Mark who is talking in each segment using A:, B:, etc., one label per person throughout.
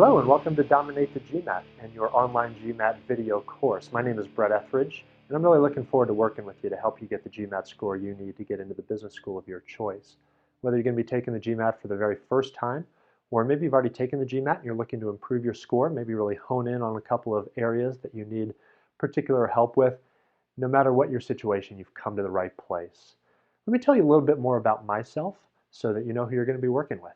A: Hello and welcome to Dominate the GMAT and your online GMAT video course. My name is Brett Etheridge and I'm really looking forward to working with you to help you get the GMAT score you need to get into the business school of your choice. Whether you're going to be taking the GMAT for the very first time or maybe you've already taken the GMAT and you're looking to improve your score, maybe really hone in on a couple of areas that you need particular help with, no matter what your situation, you've come to the right place. Let me tell you a little bit more about myself so that you know who you're going to be working with.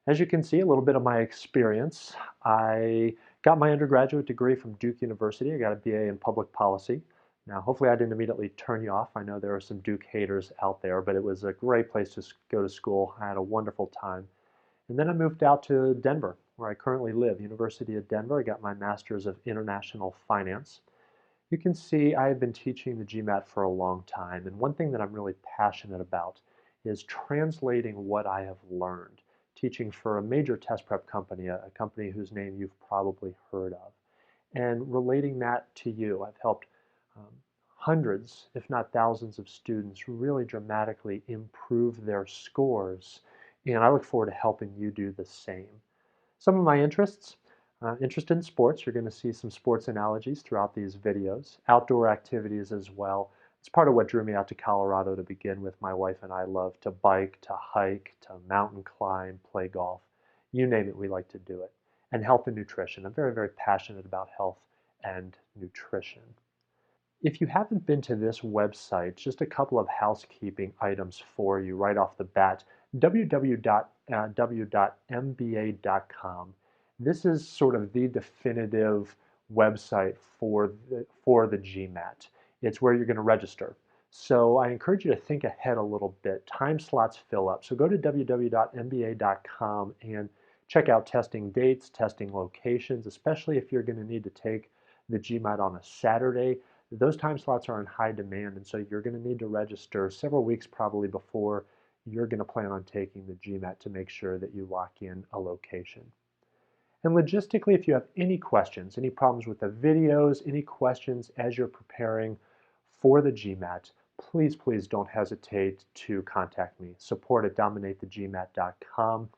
A: As you can see, a little bit of my experience. I got my undergraduate degree from Duke University. I got a BA in public policy. Now, hopefully I didn't immediately turn you off. I know there are some Duke haters out there, but it was a great place to go to school. I had a wonderful time. And then I moved out to Denver, where I currently live, University of Denver. I got my Master's of International Finance. You can see I've been teaching the GMAT for a long time, and one thing that I'm really passionate about is translating what I have learned, teaching for a major test prep company, a company whose name you've probably heard of, and relating that to you. I've helped um, hundreds, if not thousands of students really dramatically improve their scores, and I look forward to helping you do the same. Some of my interests, interested in sports. You're going to see some sports analogies throughout these videos. Outdoor activities as well. It's part of what drew me out to Colorado to begin with. My wife and I love to bike, to hike, to mountain climb, play golf. You name it, we like to do it. And health and nutrition. I'm very, very passionate about health and nutrition. If you haven't been to this website, just a couple of housekeeping items for you right off the bat. www.mba.com. This is sort of the definitive website for the GMAT. It's where you're going to register. So I encourage you to think ahead a little bit. Time slots fill up. So go to www.mba.com and check out testing dates, testing locations, especially if you're going to need to take the GMAT on a Saturday. Those time slots are in high demand, and so you're going to need to register several weeks probably before you're going to plan on taking the GMAT to make sure that you lock in a location. And logistically, if you have any questions, any problems with the videos, any questions as you're preparing for the GMAT, please, please don't hesitate to contact me. support@dominathegmat.com.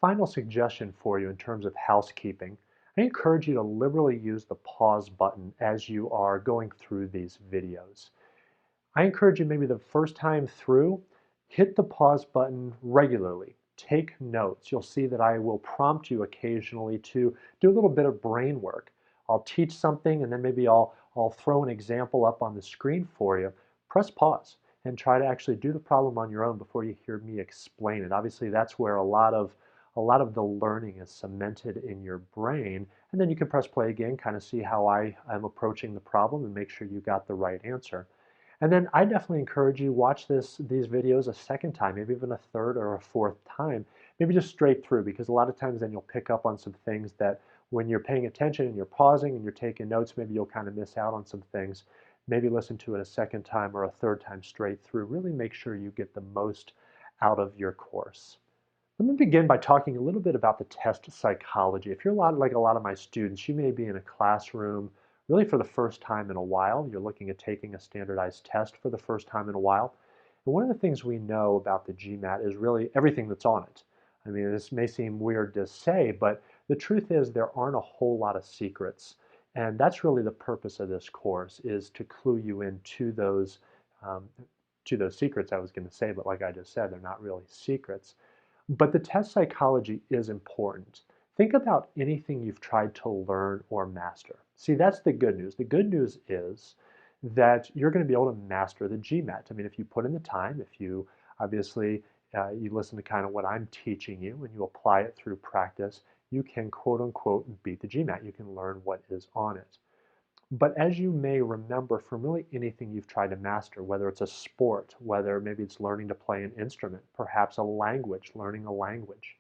A: Final suggestion for you in terms of housekeeping. I encourage you to liberally use the pause button as you are going through these videos. I encourage you maybe the first time through, hit the pause button regularly. Take notes. You'll see that I will prompt you occasionally to do a little bit of brain work. I'll teach something and then maybe I'll throw an example up on the screen for you. Press pause and try to actually do the problem on your own before you hear me explain it. Obviously, that's where a lot of the learning is cemented in your brain, and then you can press play again, kind of see how I am approaching the problem and make sure you got the right answer. And then I definitely encourage you watch these videos a second time, maybe even a third or a fourth time, maybe just straight through, because a lot of times then you'll pick up on some things that when you're paying attention and you're pausing and you're taking notes, maybe you'll kind of miss out on some things. Maybe listen to it a second time or a third time straight through. Really make sure you get the most out of your course. Let me begin by talking a little bit about the test psychology. If you're like a lot of my students, you may be in a classroom really for the first time in a while. You're looking at taking a standardized test for the first time in a while. And one of the things we know about the GMAT is really everything that's on it. I mean, this may seem weird to say, but the truth is there aren't a whole lot of secrets. And that's really the purpose of this course, is to clue you into um, those secrets I was going to say, but like I just said, they're not really secrets. But the test psychology is important. Think about anything you've tried to learn or master. See, that's the good news. The good news is that you're going to be able to master the GMAT. I mean, if you put in the time, if you obviously you listen to kind of what I'm teaching you and you apply it through practice, you can quote unquote beat the GMAT. You can learn what is on it. But as you may remember from really anything you've tried to master, whether it's a sport, whether maybe it's learning to play an instrument, perhaps a language, learning a language,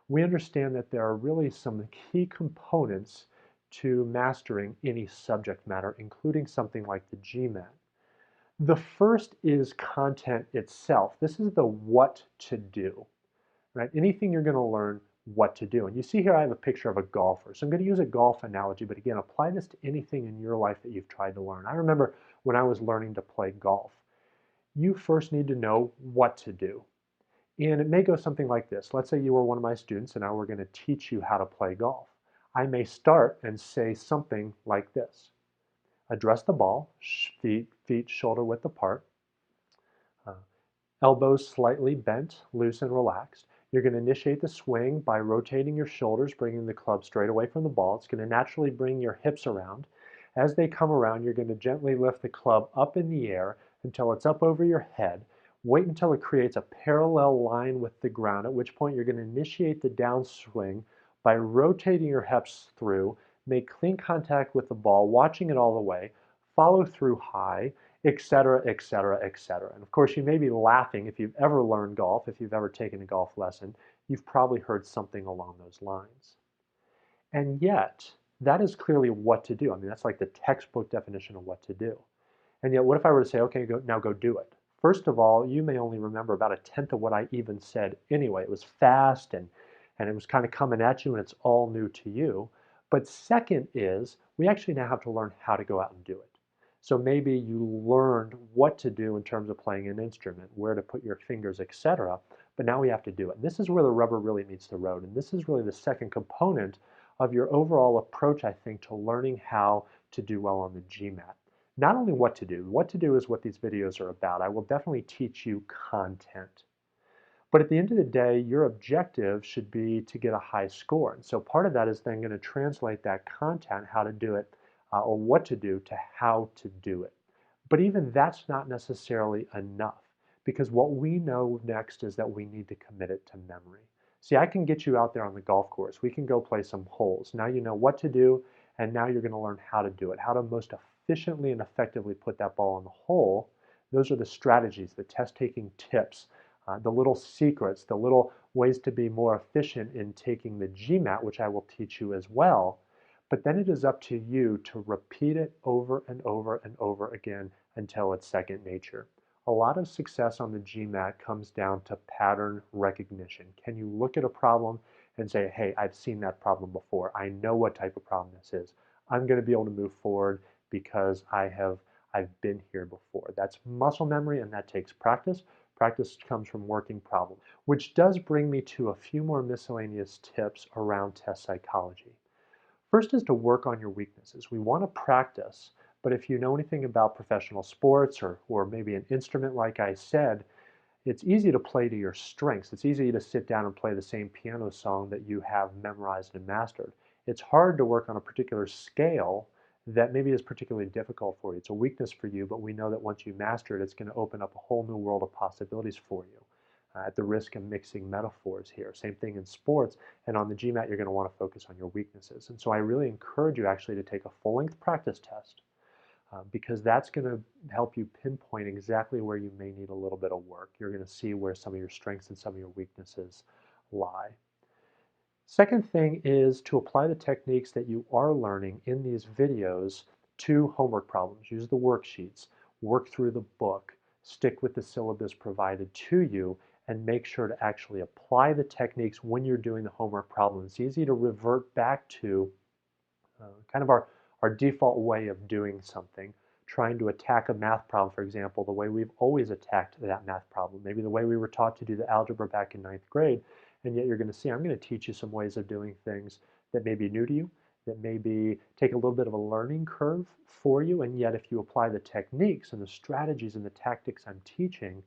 A: we understand that there are really some key components to mastering any subject matter, including something like the GMAT. The first is content itself. This is the what to do, right? Anything you're going to learn, what to do. And you see here I have a picture of a golfer. So I'm going to use a golf analogy, but again, apply this to anything in your life that you've tried to learn. I remember when I was learning to play golf, you first need to know what to do. And it may go something like this. Let's say you were one of my students and now we're going to teach you how to play golf. I may start and say something like this. Address the ball, feet shoulder width apart, uh, elbows slightly bent, loose and relaxed. You're going to initiate the swing by rotating your shoulders, bringing the club straight away from the ball. It's going to naturally bring your hips around. As they come around, you're going to gently lift the club up in the air until it's up over your head. Wait until it creates a parallel line with the ground, at which point you're going to initiate the downswing by rotating your hips through, make clean contact with the ball, watching it all the way, follow through high, etc., etc., etc. And of course, you may be laughing if you've ever learned golf, if you've ever taken a golf lesson, you've probably heard something along those lines. And yet, that is clearly what to do. I mean, that's like the textbook definition of what to do. And yet, what if I were to say, okay, now go do it? First of all, you may only remember about a tenth of what I even said anyway. It was fast and it was kind of coming at you and it's all new to you. But second is, we actually now have to learn how to go out and do it. So maybe you learned what to do in terms of playing an instrument, where to put your fingers, etc. But now we have to do it. And this is where the rubber really meets the road. And this is really the second component of your overall approach, I think, to learning how to do well on the GMAT. Not only what to do is what these videos are about. I will definitely teach you content. But at the end of the day, your objective should be to get a high score. And so part of that is then going to translate that content, how to do it, or what to do, to how to do it. But even that's not necessarily enough, because what we know next is that we need to commit it to memory. See, I can get you out there on the golf course. We can go play some holes. Now you know what to do, and now you're going to learn how to do it, how to most efficiently and effectively put that ball in the hole. Those are the strategies, the test-taking tips, the little secrets, the little ways to be more efficient in taking the GMAT, which I will teach you as well. But then it is up to you to repeat it over and over and over again until it's second nature. A lot of success on the GMAT comes down to pattern recognition. Can you look at a problem and say, hey, I've seen that problem before. I know what type of problem this is. I'm going to be able to move forward because I've been here before. That's muscle memory, and that takes practice. Practice comes from working problems, which does bring me to a few more miscellaneous tips around test psychology. First is to work on your weaknesses. We want to practice, but if you know anything about professional sports or maybe an instrument like I said, it's easy to play to your strengths. It's easy to sit down and play the same piano song that you have memorized and mastered. It's hard to work on a particular scale that maybe is particularly difficult for you. It's a weakness for you, but we know that once you master it, it's going to open up a whole new world of possibilities for you. At the risk of mixing metaphors here. Same thing in sports, and on the GMAT, you're going to want to focus on your weaknesses. And so I really encourage you actually to take a full-length practice test because that's going to help you pinpoint exactly where you may need a little bit of work. You're going to see where some of your strengths and some of your weaknesses lie. Second thing is to apply the techniques that you are learning in these videos to homework problems. Use the worksheets, work through the book, stick with the syllabus provided to you, and make sure to actually apply the techniques when you're doing the homework problem. It's easy to revert back to kind of our default way of doing something, trying to attack a math problem, for example, the way we've always attacked that math problem, maybe the way we were taught to do the algebra back in ninth grade. And yet you're going to see, I'm going to teach you some ways of doing things that may be new to you, that maybe take a little bit of a learning curve for you. And yet if you apply the techniques and the strategies and the tactics I'm teaching,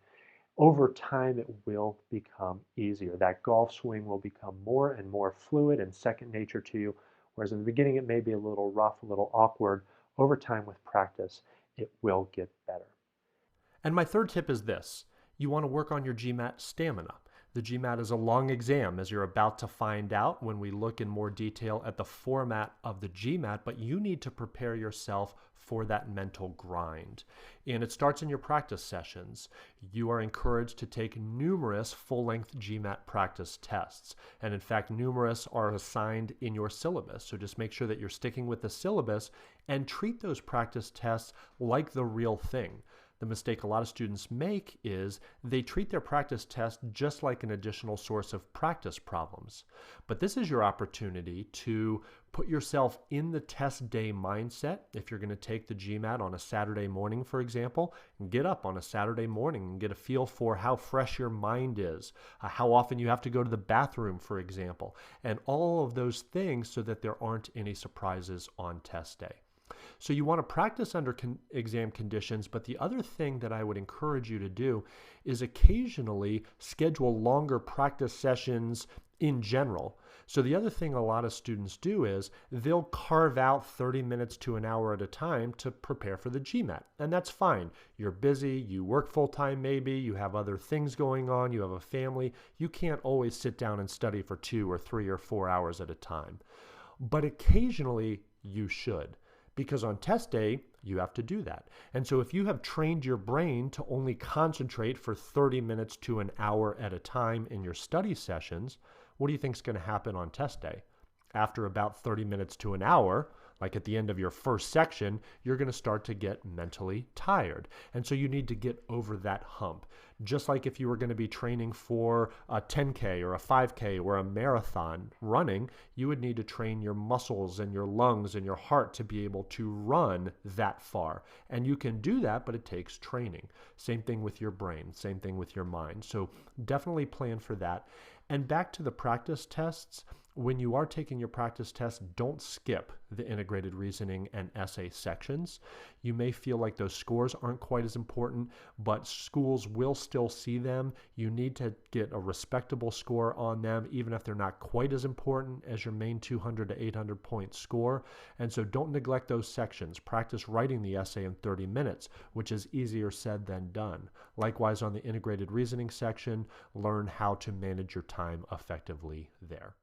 A: over time it will become easier. That golf swing will become more and more fluid and second nature to you. Whereas in the beginning it may be a little rough, a little awkward. Over time with practice, it will get better.
B: And my third tip is this. You want to work on your GMAT stamina. The GMAT is a long exam, as you're about to find out when we look in more detail at the format of the GMAT, but you need to prepare yourself for that mental grind. And it starts in your practice sessions. You are encouraged to take numerous full-length GMAT practice tests. And in fact, numerous are assigned in your syllabus. So just make sure that you're sticking with the syllabus and treat those practice tests like the real thing. The mistake a lot of students make is they treat their practice test just like an additional source of practice problems. But this is your opportunity to put yourself in the test day mindset. If you're going to take the GMAT on a Saturday morning, for example, get up on a Saturday morning and get a feel for how fresh your mind is, how often you have to go to the bathroom, for example, and all of those things so that there aren't any surprises on test day. So you want to practice under exam conditions, but the other thing that I would encourage you to do is occasionally schedule longer practice sessions in general. So the other thing a lot of students do is they'll carve out 30 minutes to an hour at a time to prepare for the GMAT. And that's fine. You're busy, you work full-time maybe, you have other things going on, you have a family. You can't always sit down and study for 2 or 3 or 4 hours at a time. But occasionally you should. Because on test day, you have to do that. And so if you have trained your brain to only concentrate for 30 minutes to an hour at a time in your study sessions, what do you think is going to happen on test day? After about 30 minutes to an hour, like at the end of your first section, you're going to start to get mentally tired. And so you need to get over that hump. Just like if you were going to be training for a 10K or a 5K or a marathon running, you would need to train your muscles and your lungs and your heart to be able to run that far. And you can do that, but it takes training. Same thing with your brain, same thing with your mind. So definitely plan for that. And back to the practice tests, when you are taking your practice test, don't skip the integrated reasoning and essay sections. You may feel like those scores aren't quite as important, but schools will still see them. You need to get a respectable score on them, even if they're not quite as important as your main 200 to 800 point score. And so don't neglect those sections. Practice writing the essay in 30 minutes, which is easier said than done. Likewise, on the integrated reasoning section, learn how to manage your time effectively there.